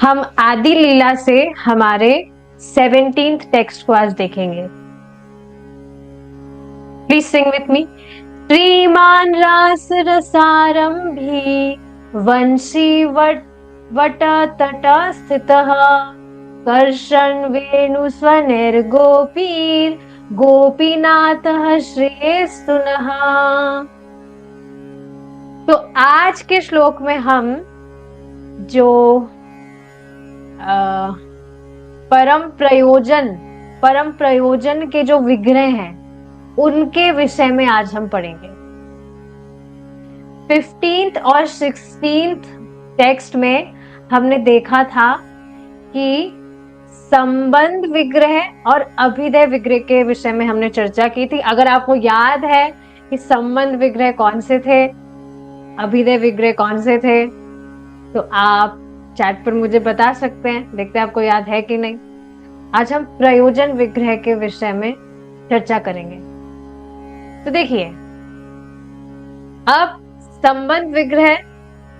हम आदि लीला से हमारे 17th टेक्स्ट को आज देखेंगे। Please sing with me. श्रीमान रास रसारंभी वंशी वट तट स्थितः कर्षण वेणु स्वनिर्गोपीर गोपीनाथः श्रेयस्तुनः। तो आज के श्लोक में हम जो परम प्रयोजन के जो विग्रह हैं उनके विषय में आज हम पढ़ेंगे। 15th और 16th टेक्स्ट में हमने देखा था कि संबंध विग्रह और अभिधेय विग्रह के विषय में हमने चर्चा की थी। अगर आपको याद है कि संबंध विग्रह कौन से थे, अभिधेय विग्रह कौन से थे, तो आप चैट पर मुझे बता सकते हैं। देखते हैं आपको याद है कि नहीं। आज हम प्रयोजन विग्रह के विषय में चर्चा करेंगे। तो देखिए, अब संबंध विग्रह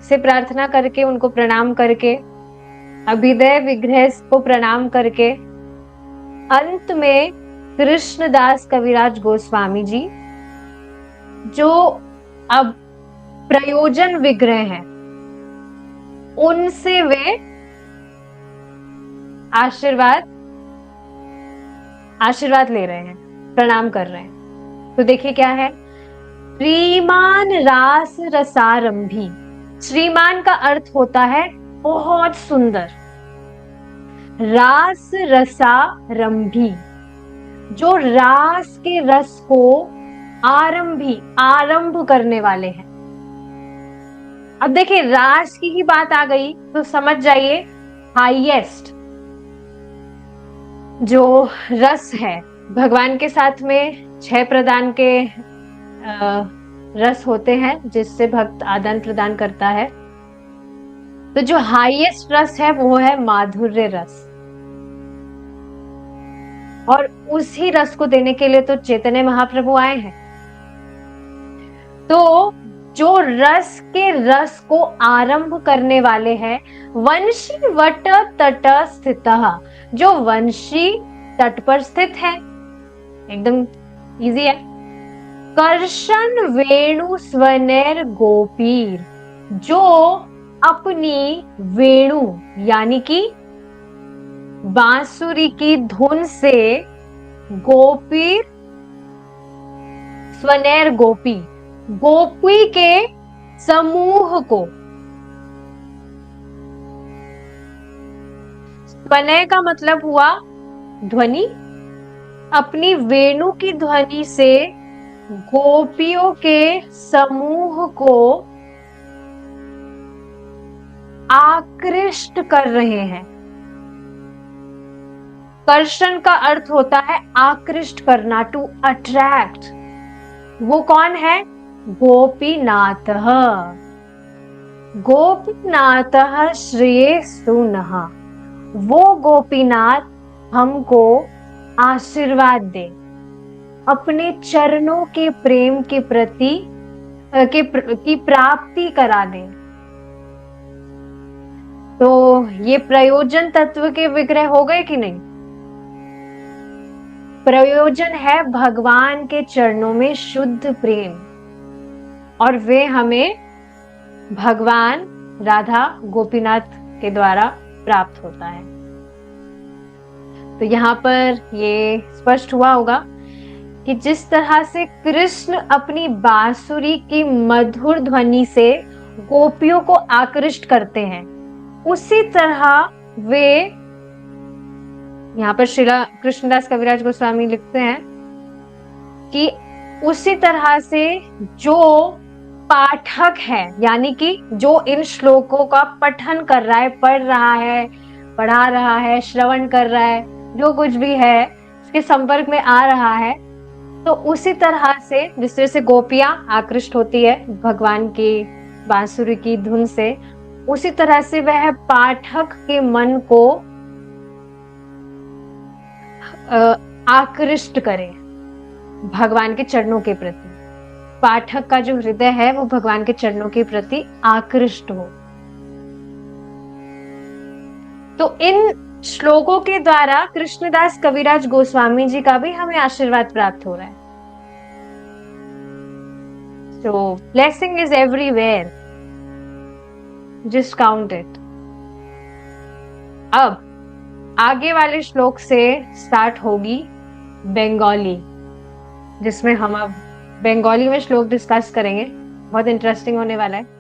से प्रार्थना करके, उनको प्रणाम करके, अभिधेय विग्रह को प्रणाम करके, अंत में कृष्णदास कविराज गोस्वामी जी जो अब प्रयोजन विग्रह हैं उनसे वे आशीर्वाद ले रहे हैं, प्रणाम कर रहे हैं। तो देखिए क्या है। श्रीमान रास रसारंभी। श्रीमान का अर्थ होता है बहुत सुंदर। रास रसारंभी, जो रास के रस को आरंभ करने वाले हैं। अब देखिए, रास की ही बात आ गई तो समझ जाइए, हाईएस्ट जो रस है भगवान के साथ में 6 प्रदान के रस होते हैं जिससे भक्त आदान प्रदान करता है। तो जो हाईएस्ट रस है वो है माधुर्य रस, और उसी रस को देने के लिए तो चैतन्य महाप्रभु आए हैं। तो जो रस के रस को आरंभ करने वाले हैं, वंशी वट तट स्थितः, जो वंशी तट पर स्थित है, एकदम इजी है। कर्षण वेणु स्वनेर गोपीर, जो अपनी वेणु यानी कि बांसुरी की धुन से गोपीर, स्वनेर गोपी, गोपी के समूह को, स्वनय का मतलब हुआ ध्वनि, अपनी वेणु की ध्वनि से गोपियों के समूह को आकृष्ट कर रहे हैं। कर्षण का अर्थ होता है आकृष्ट करना, टू अट्रैक्ट। वो कौन है? गोपीनाथः। गोपीनाथः श्रेयस्तुनः, वो गोपीनाथ हमको आशीर्वाद दे, अपने चरणों के प्रेम के प्रति की प्राप्ति करा दे। तो ये प्रयोजन तत्व के विग्रह हो गए कि नहीं? प्रयोजन है भगवान के चरणों में शुद्ध प्रेम, और वे हमें भगवान राधा गोपीनाथ के द्वारा प्राप्त होता है। तो यहाँ पर ये स्पष्ट हुआ होगा कि जिस तरह से कृष्ण अपनी बांसुरी की मधुर ध्वनि से गोपियों को आकृष्ट करते हैं, उसी तरह वे, यहाँ पर श्रीला कृष्णदास कविराज गोस्वामी लिखते हैं कि उसी तरह से जो पाठक है, यानी कि जो इन श्लोकों का पठन कर रहा है, पढ़ रहा है, पढ़ा रहा है, श्रवण कर रहा है, जो कुछ भी है इसके संपर्क में आ रहा है, तो उसी तरह से जिस तरह से गोपियां आकृष्ट होती है भगवान की बांसुरी की धुन से, उसी तरह से वह पाठक के मन को आकृष्ट करे भगवान के चरणों के प्रति। पाठक का जो हृदय है वो भगवान के चरणों के प्रति आकृष्ट हो। तो इन श्लोकों के द्वारा कृष्णदास कविराज गोस्वामी जी का भी हमें आशीर्वाद प्राप्त हो रहा है। So blessing is everywhere. Just count it. अब आगे वाले श्लोक से स्टार्ट होगी बंगाली, जिसमें हम अब बंगाली में श्लोक डिस्कस करेंगे। बहुत इंटरेस्टिंग होने वाला है।